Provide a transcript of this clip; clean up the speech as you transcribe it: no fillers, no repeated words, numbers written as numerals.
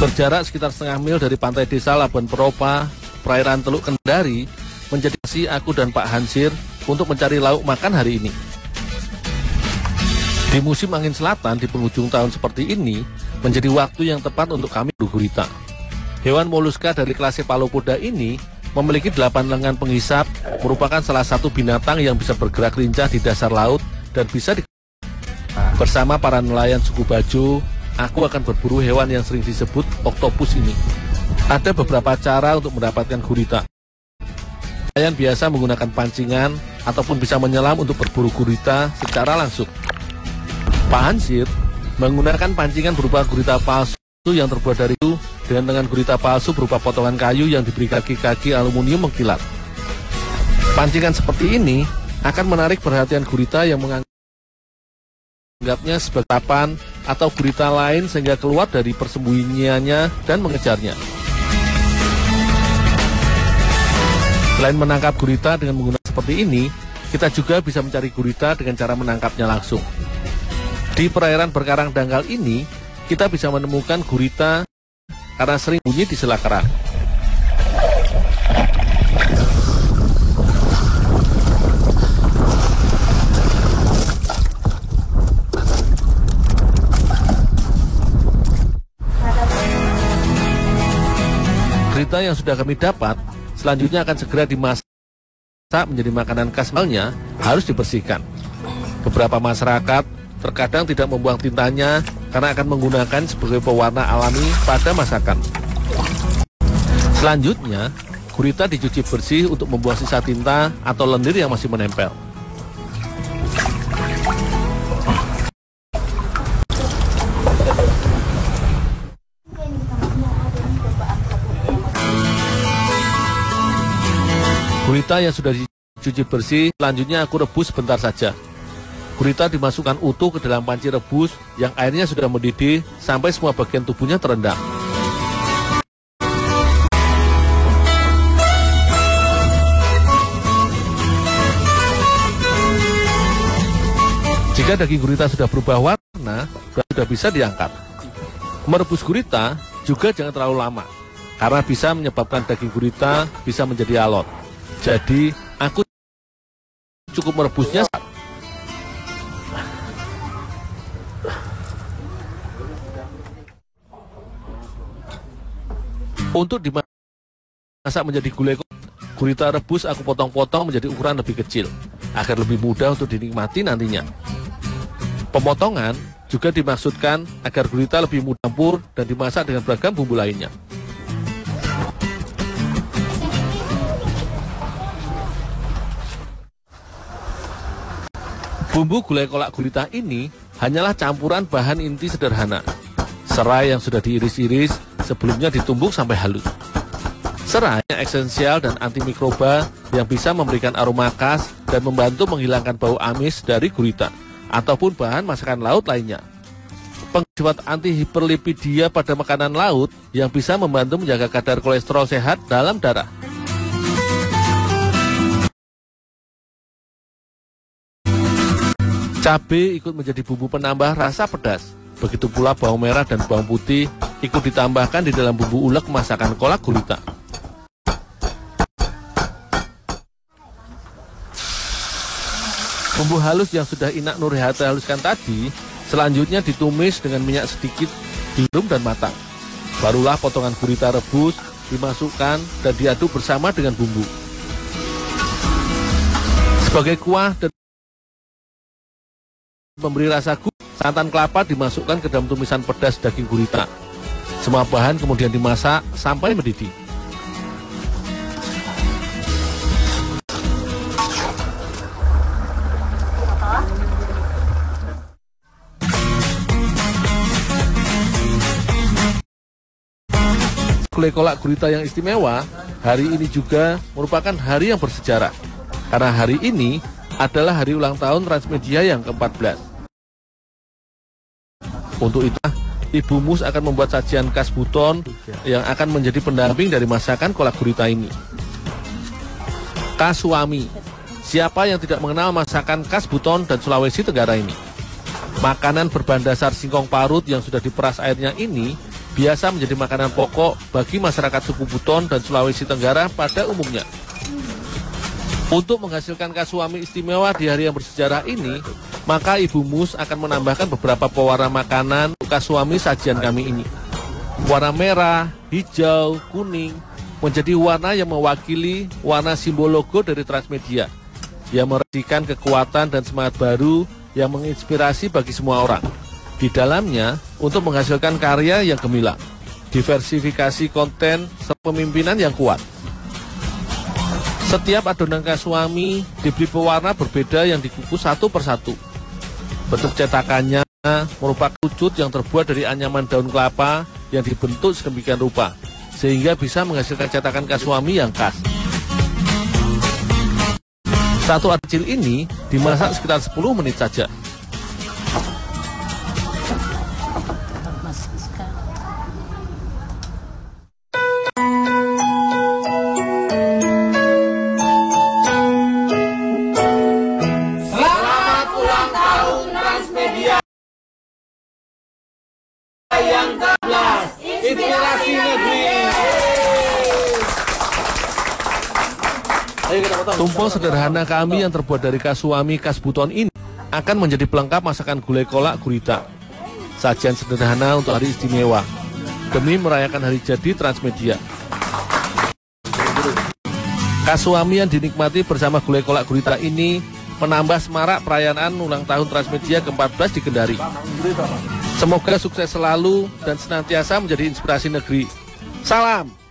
Berjarak sekitar setengah mil dari pantai desa Labuan Peropa, perairan Teluk Kendari, menjadi si aku dan Pak Hansir untuk mencari lauk makan hari ini. Di musim angin selatan di penghujung tahun seperti ini, menjadi waktu yang tepat untuk kami berburu gurita. Hewan moluska dari kelas Cephalopoda ini memiliki 8 lengan penghisap, merupakan salah satu binatang yang bisa bergerak lincah di dasar laut dan bisa bersama para nelayan suku Bajo. Aku akan berburu hewan yang sering disebut oktopus ini. Ada beberapa cara untuk mendapatkan gurita. Nelayan biasa menggunakan pancingan ataupun bisa menyelam untuk berburu gurita secara langsung. Pak Hansir menggunakan pancingan berupa gurita palsu yang terbuat dari itu dengan gurita palsu berupa potongan kayu yang diberi kaki-kaki aluminium mengkilat. Pancingan seperti ini akan menarik perhatian gurita yang menganggapnya sebagai papan atau gurita lain sehingga keluar dari persembunyiannya dan mengejarnya. Selain menangkap gurita dengan menggunakan seperti ini, kita juga bisa mencari gurita dengan cara menangkapnya langsung. Di perairan berkarang dangkal ini, kita bisa menemukan gurita karena sering bunyi di sela karang. Gurita yang sudah kami dapat selanjutnya akan segera dimasak menjadi makanan khas malnya, harus dibersihkan. Beberapa masyarakat terkadang tidak membuang tintanya karena akan menggunakan sebagai pewarna alami pada masakan. Selanjutnya, gurita dicuci bersih untuk membuang sisa tinta atau lendir yang masih menempel. Gurita yang sudah dicuci bersih, selanjutnya aku rebus sebentar saja. Gurita dimasukkan utuh ke dalam panci rebus yang airnya sudah mendidih sampai semua bagian tubuhnya terendam. Jika daging gurita sudah berubah warna, sudah bisa diangkat. Merebus gurita juga jangan terlalu lama, karena bisa menyebabkan daging gurita bisa menjadi alot. Jadi, aku cukup merebusnya. Untuk dimasak menjadi gulai gurita rebus, aku potong-potong menjadi ukuran lebih kecil, agar lebih mudah untuk dinikmati nantinya. Pemotongan juga dimaksudkan agar gurita lebih mudah campur dan dimasak dengan beragam bumbu lainnya. Bumbu gulai kolak gurita ini hanyalah campuran bahan inti sederhana. Serai yang sudah diiris-iris sebelumnya ditumbuk sampai halus. Serai yang esensial dan antimikroba yang bisa memberikan aroma khas dan membantu menghilangkan bau amis dari gurita ataupun bahan masakan laut lainnya. Penghijauan anti-hiperlipidia pada makanan laut yang bisa membantu menjaga kadar kolesterol sehat dalam darah. Cabai ikut menjadi bumbu penambah rasa pedas. Begitu pula bawang merah dan bawang putih ikut ditambahkan di dalam bumbu ulek masakan kolak gurita. Bumbu halus yang sudah Inak Nurhayati haluskan tadi, selanjutnya ditumis dengan minyak sedikit, dirum dan matang. Barulah potongan gurita rebus dimasukkan dan diaduk bersama dengan bumbu. Sebagai kuah dan memberi rasa gurih, santan kelapa dimasukkan ke dalam tumisan pedas daging gurita. Semua bahan kemudian dimasak sampai mendidih. Gulai kolak gurita yang istimewa, hari ini juga merupakan hari yang bersejarah. Karena hari ini adalah hari ulang tahun Transmedia yang ke-14. Untuk itu, Ibu Mus akan membuat sajian khas Buton yang akan menjadi pendamping dari masakan kolak gurita ini. Kasuami. Siapa yang tidak mengenal masakan khas Buton dan Sulawesi Tenggara ini? Makanan berbahan dasar singkong parut yang sudah diperas airnya ini biasa menjadi makanan pokok bagi masyarakat suku Buton dan Sulawesi Tenggara pada umumnya. Untuk menghasilkan kasuami istimewa di hari yang bersejarah ini, maka Ibu Mus akan menambahkan beberapa pewarna makanan untuk kasuami sajian kami ini. Warna merah, hijau, kuning menjadi warna yang mewakili warna simbol logo dari Transmedia, yang meredikan kekuatan dan semangat baru yang menginspirasi bagi semua orang. Di dalamnya untuk menghasilkan karya yang gemilang, diversifikasi konten, serta pemimpinan yang kuat. Setiap adonan kasuami diberi pewarna berbeda yang dikukus satu persatu. Bentuk cetakannya merupakan wujud yang terbuat dari anyaman daun kelapa yang dibentuk sedemikian rupa, sehingga bisa menghasilkan cetakan kasuami yang khas. Satu adonan kecil ini dimasak sekitar 10 menit saja. Yang 12, Inspirasi Negeri. Tumpeng sederhana kami yang terbuat dari kasuami khas Buton ini akan menjadi pelengkap masakan gulai kolak gurita. Sajian sederhana untuk hari istimewa demi merayakan hari jadi Transmedia. Kasuami yang dinikmati bersama gulai kolak gurita ini menambah semarak perayaan ulang tahun Transmedia ke-14 di Kendari. Semoga sukses selalu dan senantiasa menjadi inspirasi negeri. Salam!